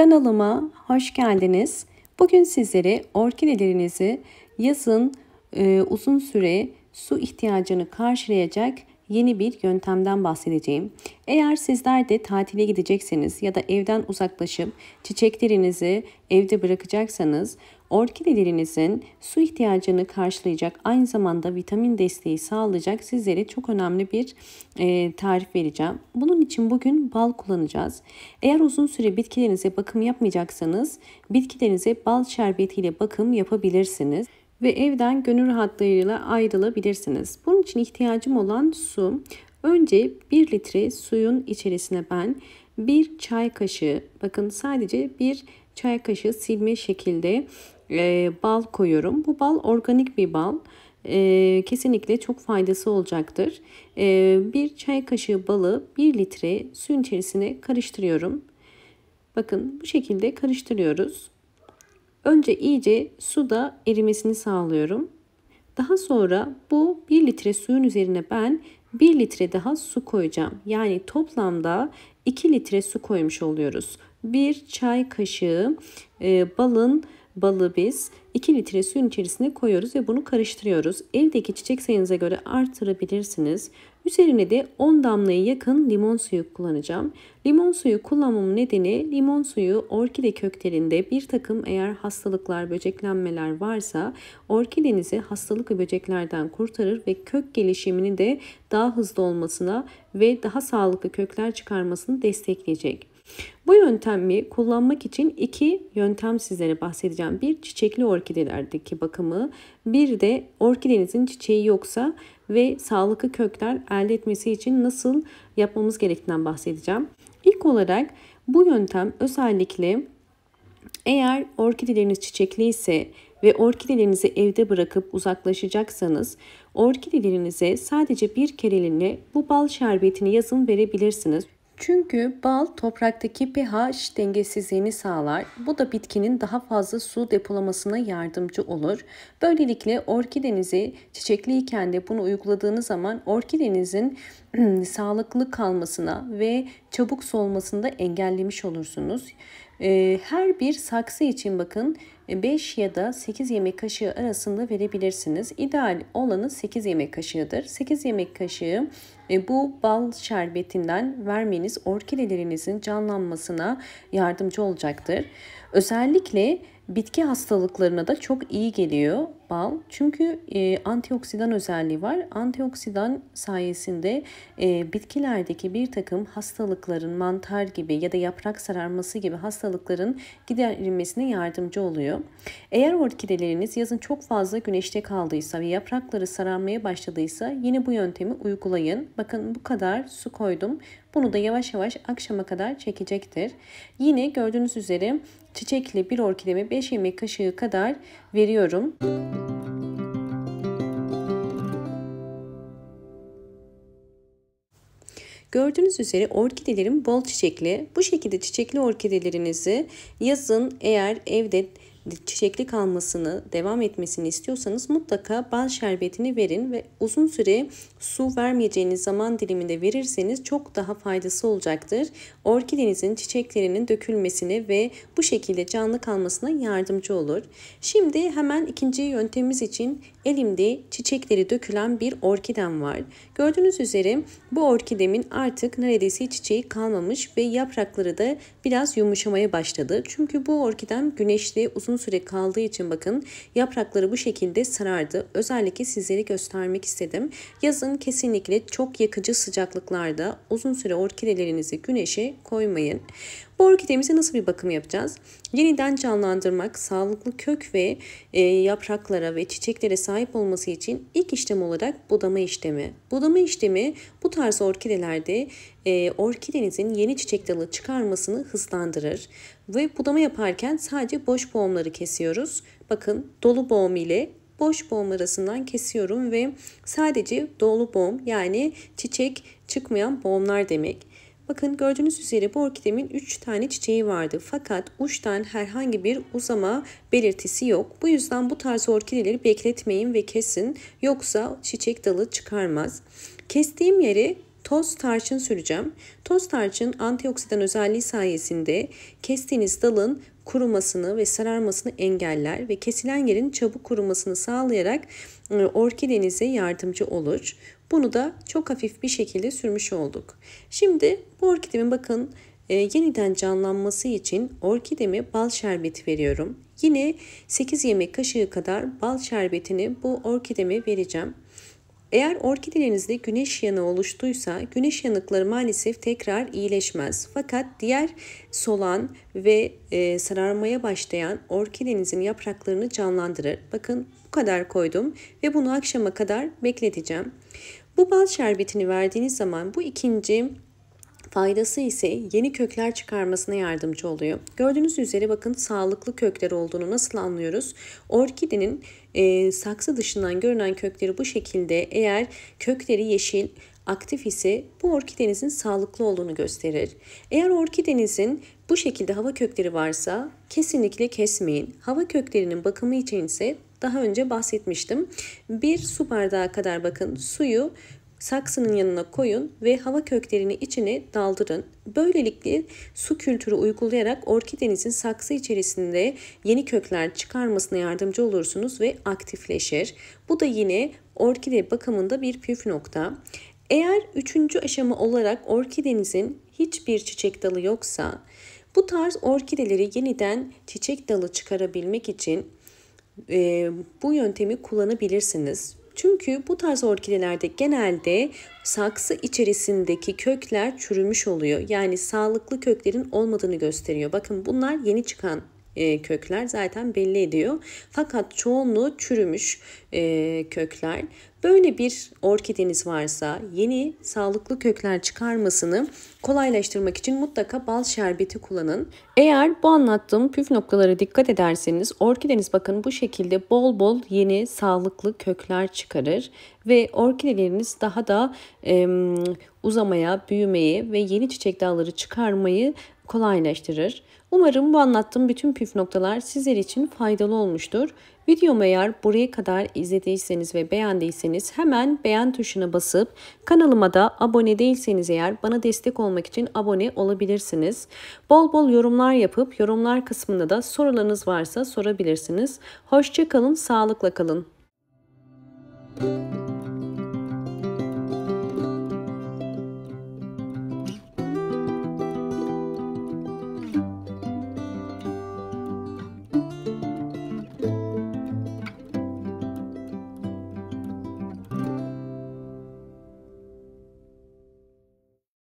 Kanalıma hoş geldiniz. Bugün sizlere orkidelerinizi yazın uzun süre su ihtiyacını karşılayacak yeni bir yöntemden bahsedeceğim. Eğer sizler de tatile gidecekseniz ya da evden uzaklaşıp çiçeklerinizi evde bırakacaksanız orkidelerinizin su ihtiyacını karşılayacak, aynı zamanda vitamin desteği sağlayacak sizlere çok önemli bir tarif vereceğim. Bunun için bugün bal kullanacağız. Eğer uzun süre bitkilerinize bakım yapmayacaksanız bitkilerinize bal şerbetiyle bakım yapabilirsiniz ve evden gönül rahatlığıyla ayrılabilirsiniz. Bunun için ihtiyacım olan su. Önce 1 litre suyun içerisine ben 1 çay kaşığı, bakın sadece 1 çay kaşığı silme şekilde bal koyuyorum. Bu bal organik bir bal. Kesinlikle çok faydası olacaktır. 1 çay kaşığı balı 1 litre suyun içerisine karıştırıyorum. Bakın bu şekilde karıştırıyoruz. Önce iyice suda erimesini sağlıyorum. Daha sonra bu 1 litre suyun üzerine ben 1 litre daha su koyacağım. Yani toplamda 2 litre su koymuş oluyoruz. 1 çay kaşığı balı biz 2 litre suyun içerisine koyuyoruz ve bunu karıştırıyoruz. Evdeki çiçek sayınıza göre artırabilirsiniz. Üzerine de 10 damlaya yakın limon suyu kullanacağım. Limon suyu kullanmamın nedeni, limon suyu orkide köklerinde bir takım eğer hastalıklar, böceklenmeler varsa orkidenizi hastalık ve böceklerden kurtarır ve kök gelişimini de daha hızlı olmasına ve daha sağlıklı kökler çıkarmasını destekleyecek. Bu yöntemi kullanmak için 2 yöntem sizlere bahsedeceğim. Bir, çiçekli orkidelerdeki bakımı, bir de orkidenizin çiçeği yoksa ve sağlıklı kökler elde etmesi için nasıl yapmamız gerektiğinden bahsedeceğim. İlk olarak bu yöntem özellikle eğer orkideleriniz çiçekli ise ve orkidelerinizi evde bırakıp uzaklaşacaksanız orkidelerinize sadece bir kereliğine bu bal şerbetini yazın verebilirsiniz. Çünkü bal topraktaki pH dengesizliğini sağlar. Bu da bitkinin daha fazla su depolamasına yardımcı olur. Böylelikle orkidenizi çiçekliyken de bunu uyguladığınız zaman orkidenizin sağlıklı kalmasına ve çabuk solmasını da engellemiş olursunuz. Her bir saksı için bakın 5 ya da 8 yemek kaşığı arasında verebilirsiniz. İdeal olanı 8 yemek kaşığıdır. 8 yemek kaşığı bu bal şerbetinden vermeniz orkidelerinizin canlanmasına yardımcı olacaktır. Özellikle bitki hastalıklarına da çok iyi geliyor bal. Çünkü antioksidan özelliği var. Antioksidan sayesinde bitkilerdeki bir takım hastalıkların, mantar gibi ya da yaprak sararması gibi hastalıkların giderilmesine yardımcı oluyor. Eğer orkideleriniz yazın çok fazla güneşte kaldıysa ve yaprakları sararmaya başladıysa yine bu yöntemi uygulayın. Bakın bu kadar su koydum. Bunu da yavaş yavaş akşama kadar çekecektir. Yine gördüğünüz üzere çiçekli bir orkideme 5 yemek kaşığı kadar veriyorum. Gördüğünüz üzere orkidelerim bol çiçekli. Bu şekilde çiçekli orkidelerinizi yazın eğer evde çiçekli kalmasını, devam etmesini istiyorsanız mutlaka bal şerbetini verin ve uzun süre su vermeyeceğiniz zaman diliminde verirseniz çok daha faydası olacaktır. Orkidenizin çiçeklerinin dökülmesine ve bu şekilde canlı kalmasına yardımcı olur. Şimdi hemen ikinci yöntemimiz için elimde çiçekleri dökülen bir orkidem var. Gördüğünüz üzere bu orkidemin artık neredeyse çiçeği kalmamış ve yaprakları da biraz yumuşamaya başladı. Çünkü bu orkidem güneşli uzun süre kaldığı için bakın yaprakları bu şekilde sarardı. Özellikle sizlere göstermek istedim. Yazın kesinlikle çok yakıcı sıcaklıklarda uzun süre orkidelerinizi güneşe koymayın. Bu orkidemize nasıl bir bakım yapacağız? Yeniden canlandırmak, sağlıklı kök ve yapraklara ve çiçeklere sahip olması için ilk işlem olarak budama işlemi. Budama işlemi bu tarz orkidelerde orkidenizin yeni çiçek dalı çıkarmasını hızlandırır. Ve budama yaparken sadece boş boğumları kesiyoruz. Bakın dolu boğum ile boş boğum arasından kesiyorum ve sadece dolu boğum yani çiçek çıkmayan boğumlar demek. Bakın gördüğünüz üzere bu orkidemin 3 tane çiçeği vardı. Fakat uçtan herhangi bir uzama belirtisi yok. Bu yüzden bu tarz orkideleri bekletmeyin ve kesin. Yoksa çiçek dalı çıkarmaz. Kestiğim yeri toz tarçın süreceğim. Toz tarçın antioksidan özelliği sayesinde kestiğiniz dalın kurumasını ve sararmasını engeller ve kesilen yerin çabuk kurumasını sağlayarak orkidenize yardımcı olur. Bunu da çok hafif bir şekilde sürmüş olduk. Şimdi bu orkidemin bakın yeniden canlanması için orkideme bal şerbeti veriyorum. Yine 8 yemek kaşığı kadar bal şerbetini bu orkideme vereceğim. Eğer orkidelerinizde güneş yanığı oluştuysa güneş yanıkları maalesef tekrar iyileşmez. Fakat diğer solan ve sararmaya başlayan orkidenizin yapraklarını canlandırır. Bakın bu kadar koydum ve bunu akşama kadar bekleteceğim. Bu bal şerbetini verdiğiniz zaman bu ikinci faydası ise yeni kökler çıkarmasına yardımcı oluyor. Gördüğünüz üzere bakın sağlıklı kökler olduğunu nasıl anlıyoruz? Orkidenin saksı dışından görünen kökleri bu şekilde, eğer kökleri yeşil, aktif ise bu orkidenizin sağlıklı olduğunu gösterir. Eğer orkidenizin bu şekilde hava kökleri varsa kesinlikle kesmeyin. Hava köklerinin bakımı için ise daha önce bahsetmiştim. Bir su bardağı kadar bakın suyu saksının yanına koyun ve hava köklerini içine daldırın. Böylelikle su kültürü uygulayarak orkidenizin saksı içerisinde yeni kökler çıkarmasına yardımcı olursunuz ve aktifleşir. Bu da yine orkide bakımında bir püf nokta. Eğer 3. aşama olarak orkidenizin hiçbir çiçek dalı yoksa, bu tarz orkideleri yeniden çiçek dalı çıkarabilmek için bu yöntemi kullanabilirsiniz. Çünkü bu tarz orkidelerde genelde saksı içerisindeki kökler çürümüş oluyor. Yani sağlıklı köklerin olmadığını gösteriyor. Bakın bunlar yeni çıkan kökler zaten belli ediyor. Fakat çoğunluğu çürümüş kökler. Böyle bir orkideniz varsa yeni sağlıklı kökler çıkarmasını kolaylaştırmak için mutlaka bal şerbeti kullanın. Eğer bu anlattığım püf noktalara dikkat ederseniz orkideniz bakın bu şekilde bol bol yeni sağlıklı kökler çıkarır ve orkideleriniz daha da uzamaya, büyümeye ve yeni çiçek dalları çıkarmayı kolaylaştırır. Umarım bu anlattığım bütün püf noktalar sizler için faydalı olmuştur. Videomu eğer buraya kadar izlediyseniz ve beğendiyseniz hemen beğen tuşuna basıp kanalıma da abone değilseniz eğer bana destek olmak için abone olabilirsiniz. Bol bol yorumlar yapıp yorumlar kısmında da sorularınız varsa sorabilirsiniz. Hoşça kalın, sağlıkla kalın.